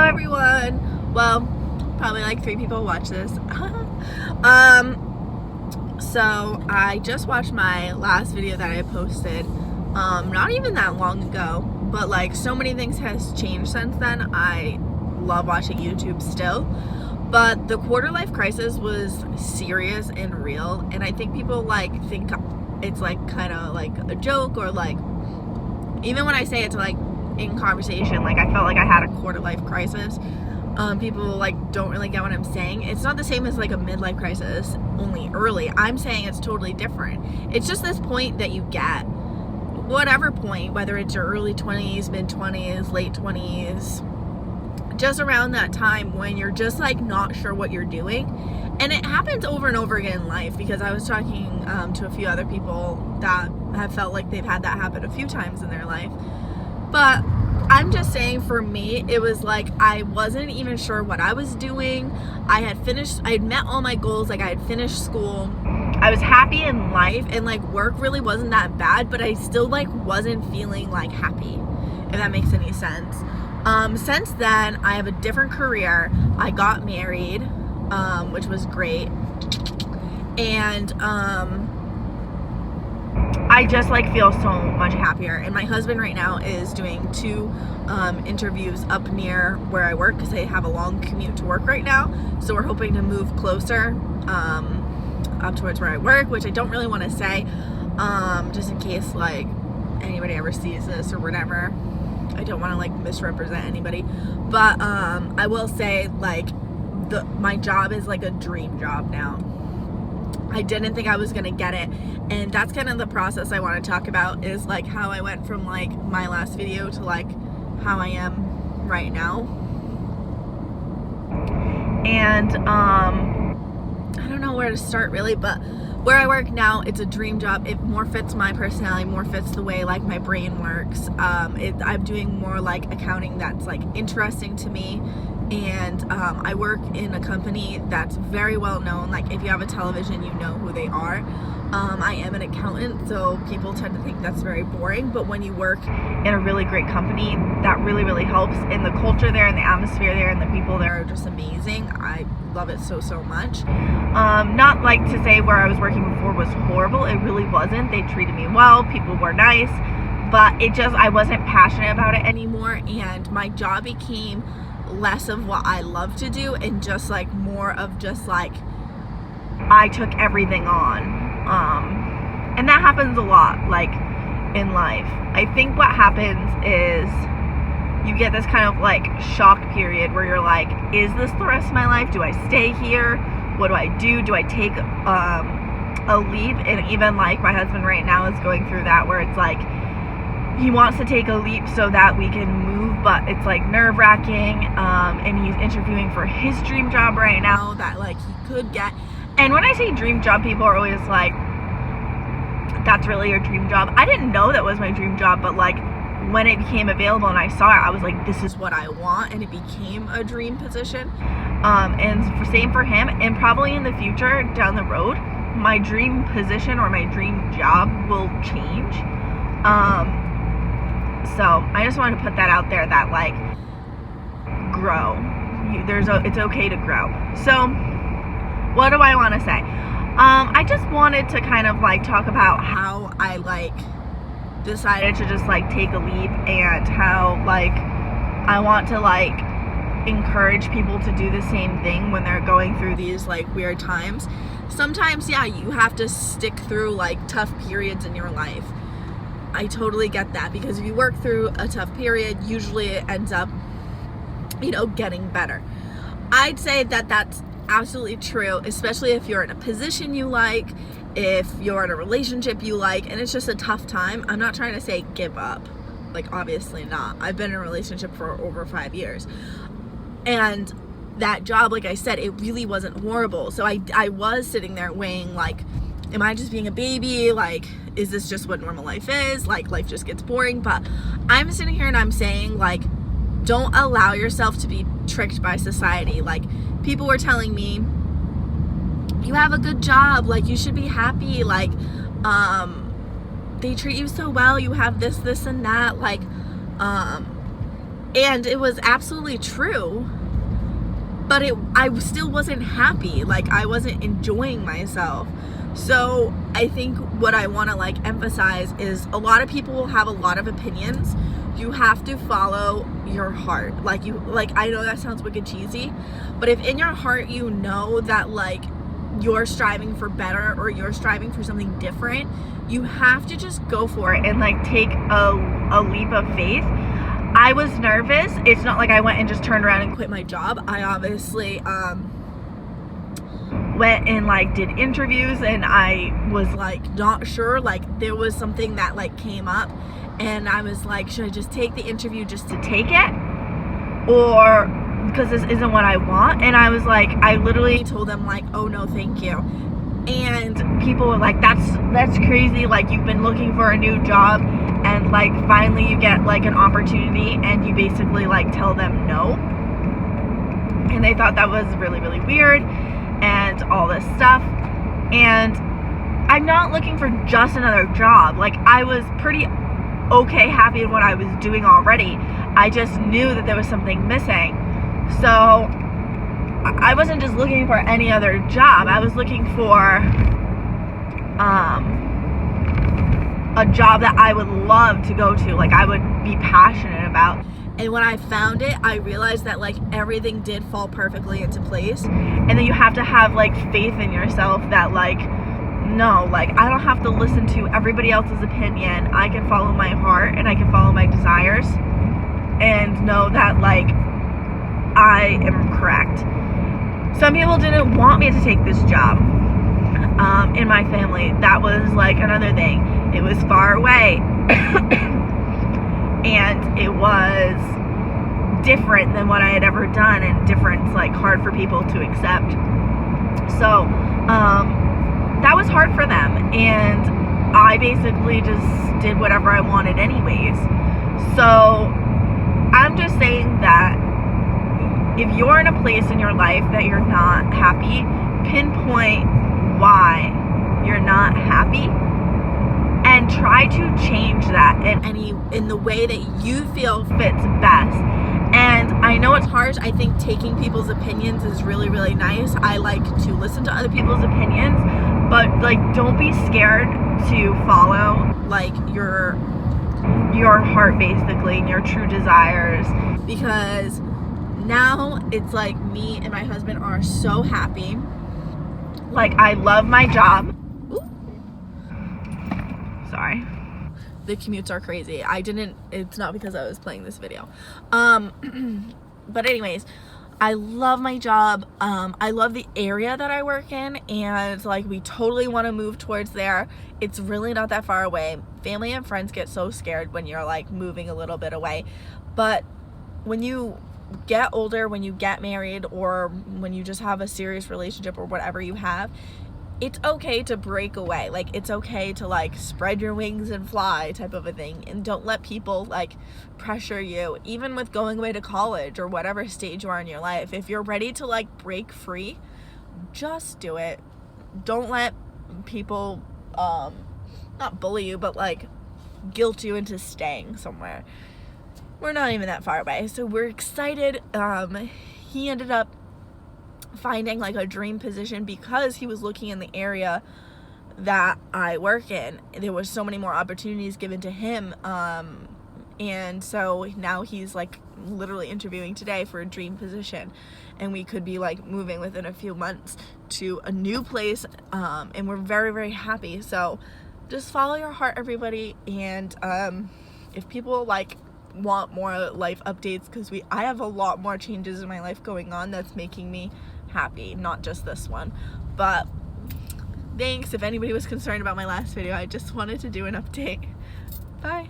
Hello everyone. Well, probably like 3 people watch this. So I just watched my last video that I posted not even that long ago, but like so many things has changed since then. I love watching YouTube still, but the quarter life crisis was serious and real, and I think people like think it's like kind of like a joke, or like even when I say it to like in conversation, like I felt like I had a quarter life crisis. People like don't really get what I'm saying. It's not the same as like a midlife crisis, only early. I'm saying it's totally different. It's just this point that you get, whatever point, whether it's your early 20s, mid 20s, late 20s, just around that time when you're just like not sure what you're doing. And it happens over and over again in life, because I was talking to a few other people that have felt like they've had that happen a few times in their life. But I'm just saying, for me, it was like I wasn't even sure what I was doing. I had met all my goals, like I had finished school. I was happy in life, and like work really wasn't that bad, but I still like wasn't feeling like happy, if that makes any sense. Since then, I have a different career. I got married, which was great. And I just like feel so much happier. And my husband right now is doing 2 interviews up near where I work, because I have a long commute to work right now. So we're hoping to move closer up towards where I work, which I don't really want to say, just in case like anybody ever sees this or whatever. I don't want to like misrepresent anybody, but I will say like my job is like a dream job now. I didn't think I was gonna get it, and that's kind of the process I want to talk about, is like how I went from like my last video to like how I am right now. And I don't know where to start really, but where I work now, it's a dream job. It more fits my personality, more fits the way like my brain works. I'm doing more like accounting that's like interesting to me. And I work in a company that's very well known. Like if you have a television, you know who they are. I am an accountant, so people tend to think that's very boring, but when you work in a really great company, that really, really helps. And the culture there and the atmosphere there and the people there are just amazing. I love it so much. Not like to say where I was working before was horrible. It really wasn't. They treated me well. People were nice, but I wasn't passionate about it anymore, and my job became less of what I love to do and just like more of just like I took everything on. And that happens a lot like in life. I think what happens is you get this kind of like shock period where you're like, is this the rest of my life? Do I stay here? What do I do? Do I take a leap? And even like my husband right now is going through that, where it's like he wants to take a leap so that we can move, but it's like nerve-wracking, and he's interviewing for his dream job right now that like he could get. And when I say dream job, people are always like, that's really your dream job? I didn't know that was my dream job, but like when it became available and I saw it, I was like, this is what I want, and it became a dream position. And same for him, and probably in the future down the road, my dream position or my dream job will change. So I just wanted to put that out there, that like grow. It's okay to grow. So what do I want to say? I just wanted to kind of like talk about how I like decided to just like take a leap, and how like I want to like encourage people to do the same thing when they're going through these like weird times. Sometimes, yeah, you have to stick through like tough periods in your life. I totally get that, because if you work through a tough period, usually it ends up, getting better. I'd say that that's absolutely true, especially if you're in a position you like, if you're in a relationship you like, and it's just a tough time. I'm not trying to say give up, like obviously not. I've been in a relationship for over 5 years, and that job, like I said, it really wasn't horrible. So I was sitting there weighing like, am I just being a baby? Like, is this just what normal life is? Like, life just gets boring. But I'm sitting here and I'm saying, like, don't allow yourself to be tricked by society. Like, people were telling me, you have a good job, like, you should be happy, like, they treat you so well, you have this and that, like, And it was absolutely true, but I still wasn't happy. Like, I wasn't enjoying myself. So I think what I want to like emphasize is a lot of people will have a lot of opinions. You have to follow your heart. Like, I know that sounds wicked cheesy, but if in your heart you know that like you're striving for better or you're striving for something different, you have to just go for it and like take a leap of faith. I was nervous. It's not like I went and just turned around and quit my job. I obviously went and like did interviews, and I was like not sure. Like, there was something that like came up, and I was like, should I just take the interview just to take it, or because this isn't what I want? And I was like, I literally told them like, oh no, thank you. And people were like, that's crazy. Like, you've been looking for a new job, and like finally you get like an opportunity and you basically like tell them no. And they thought that was really, really weird and all this stuff. And I'm not looking for just another job. Like, I was pretty okay, happy in what I was doing already. I just knew that there was something missing. So I wasn't just looking for any other job. I was looking for a job that I would love to go to, like I would be passionate about. And when I found it, I realized that like everything did fall perfectly into place. And then you have to have like faith in yourself that like, no, like I don't have to listen to everybody else's opinion. I can follow my heart and I can follow my desires and know that like I am correct. Some people didn't want me to take this job. In my family, that was like another thing. It was far away and it was different than what I had ever done, and different, like hard for people to accept. So that was hard for them, and I basically just did whatever I wanted anyways. So I'm just saying that if you're in a place in your life that you're not happy, pinpoint why you're not happy and try to change that in the way that you feel fits best. And I know it's hard. I think taking people's opinions is really, really nice. I like to listen to other people's opinions, but like don't be scared to follow like your heart basically and your true desires, because now it's like me and my husband are so happy. Like, I love my job. Ooh. Sorry. The commutes are crazy. It's not because I was playing this video. But anyways, I love my job. I love the area that I work in, and like we totally want to move towards there. It's really not that far away. Family and friends get so scared when you're like moving a little bit away. But when you get older, when you get married, or when you just have a serious relationship or whatever you have, it's okay to break away. Like, it's okay to like spread your wings and fly type of a thing, and don't let people like pressure you. Even with going away to college or whatever stage you are in your life, if you're ready to like break free, just do it. Don't let people not bully you, but like guilt you into staying somewhere. We're not even that far away, so we're excited. He ended up finding like a dream position because he was looking in the area that I work in. There was so many more opportunities given to him, and so now he's like literally interviewing today for a dream position, and we could be like moving within a few months to a new place, and we're very, very happy. So just follow your heart, everybody. And if people like want more life updates, because I have a lot more changes in my life going on that's making me happy, not just this one. But thanks. If anybody was concerned about my last video, I just wanted to do an update. Bye.